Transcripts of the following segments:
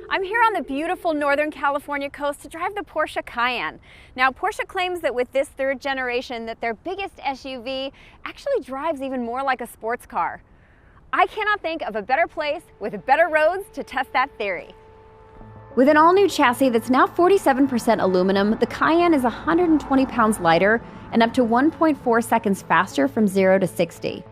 I'm here on the beautiful Northern California coast to drive the Porsche Cayenne. Now, Porsche claims that with this third generation that their biggest SUV actually drives even more like a sports car. I cannot think of a better place with better roads to test that theory. With an all-new chassis that's now 47% aluminum, the Cayenne is 120 pounds lighter and up to 1.4 seconds faster from 0 to 60.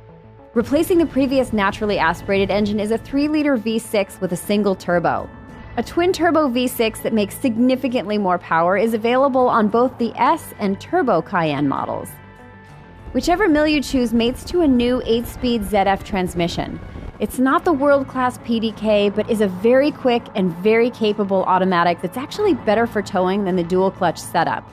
Replacing the previous naturally aspirated engine is a 3-liter V6 with a single turbo. A twin-turbo V6 that makes significantly more power is available on both the S and Turbo Cayenne models. Whichever mill you choose mates to a new 8-speed ZF transmission. It's not the world-class PDK, but is a very quick and very capable automatic that's actually better for towing than the dual-clutch setup.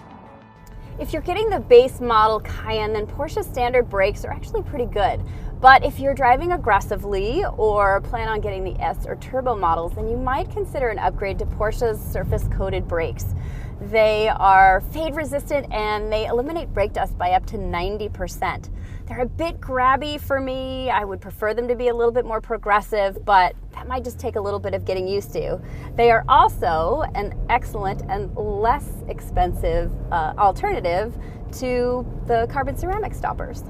If you're getting the base model Cayenne, then Porsche's standard brakes are actually pretty good. But if you're driving aggressively or plan on getting the S or Turbo models, then you might consider an upgrade to Porsche's surface-coated brakes. They are fade resistant and they eliminate brake dust by up to 90%. They're a bit grabby for me. I would prefer them to be a little bit more progressive, but that might just take a little bit of getting used to. They are also an excellent and less expensive alternative to the carbon ceramic stoppers.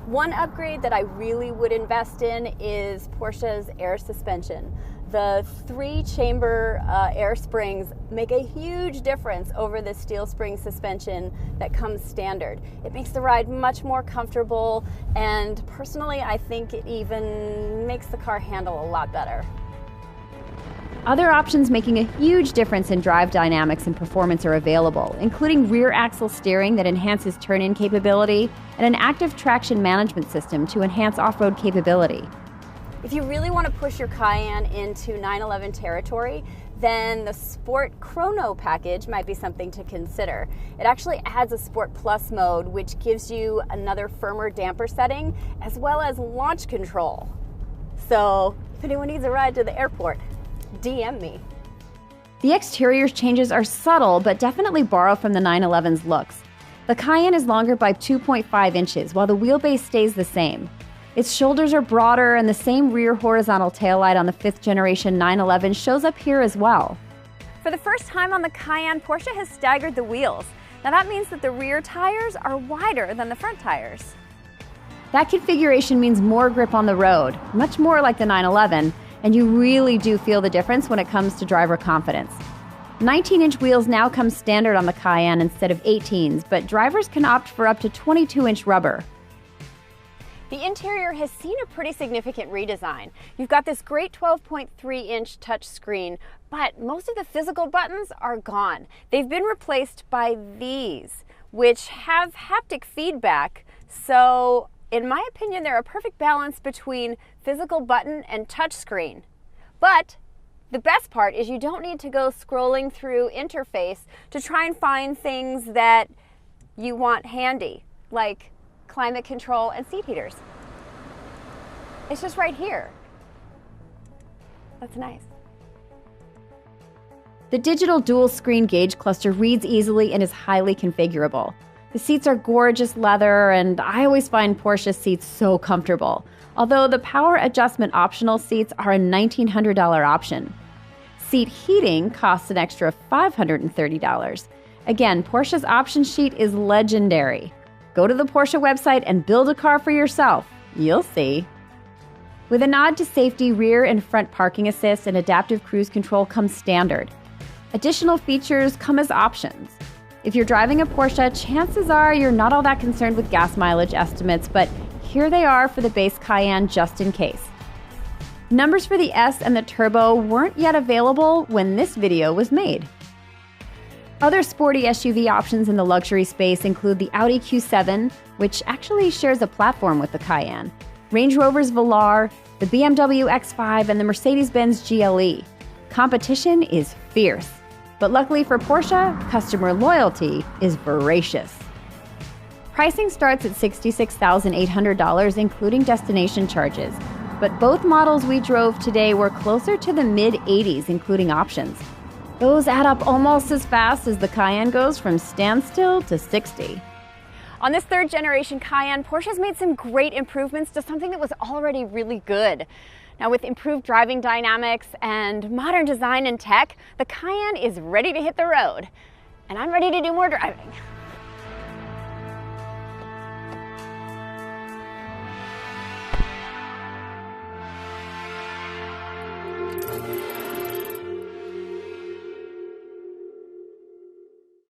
One upgrade that I really would invest in is Porsche's air suspension. The 3-chamber air springs make a huge difference over the steel spring suspension that comes standard. It makes the ride much more comfortable, and personally, I think it even makes the car handle a lot better. Other options making a huge difference in drive dynamics and performance are available, including rear axle steering that enhances turn-in capability and an active traction management system to enhance off-road capability. If you really want to push your Cayenne into 911 territory, then the Sport Chrono package might be something to consider. It actually adds a Sport Plus mode, which gives you another firmer damper setting, as well as launch control. So if anyone needs a ride to the airport, DM me. The exterior changes are subtle, but definitely borrow from the 911's looks. The Cayenne is longer by 2.5 inches, while the wheelbase stays the same. Its shoulders are broader, and the same rear horizontal taillight on the 5th generation 911 shows up here as well. For the first time on the Cayenne, Porsche has staggered the wheels. Now that means that the rear tires are wider than the front tires. That configuration means more grip on the road, much more like the 911, and you really do feel the difference when it comes to driver confidence. 19-inch wheels now come standard on the Cayenne instead of 18s, but drivers can opt for up to 22-inch rubber. The interior has seen a pretty significant redesign. You've got this great 12.3-inch touchscreen, but most of the physical buttons are gone. They've been replaced by these, which have haptic feedback, so in my opinion, they're a perfect balance between physical button and touchscreen. But the best part is you don't need to go scrolling through interface to try and find things that you want handy, like climate control and seat heaters. It's just right here. That's nice. The digital dual screen gauge cluster reads easily and is highly configurable. The seats are gorgeous leather, and I always find Porsche seats so comfortable, although the power adjustment optional seats are a $1,900 option. Seat heating costs an extra $530. Again, Porsche's option sheet is legendary. Go to the Porsche website and build a car for yourself. You'll see. With a nod to safety, rear and front parking assist and adaptive cruise control come standard. Additional features come as options. If you're driving a Porsche, chances are you're not all that concerned with gas mileage estimates, but here they are for the base Cayenne just in case. Numbers for the S and the Turbo weren't yet available when this video was made. Other sporty SUV options in the luxury space include the Audi Q7, which actually shares a platform with the Cayenne, Range Rover's Velar, the BMW X5, and the Mercedes-Benz GLE. Competition is fierce. But luckily for Porsche, customer loyalty is voracious. Pricing starts at $66,800, including destination charges. But both models we drove today were closer to the mid-80s, including options. Those add up almost as fast as the Cayenne goes from standstill to 60. On this third generation Cayenne, Porsche's made some great improvements to something that was already really good. Now, with improved driving dynamics and modern design and tech, the Cayenne is ready to hit the road. And I'm ready to do more driving.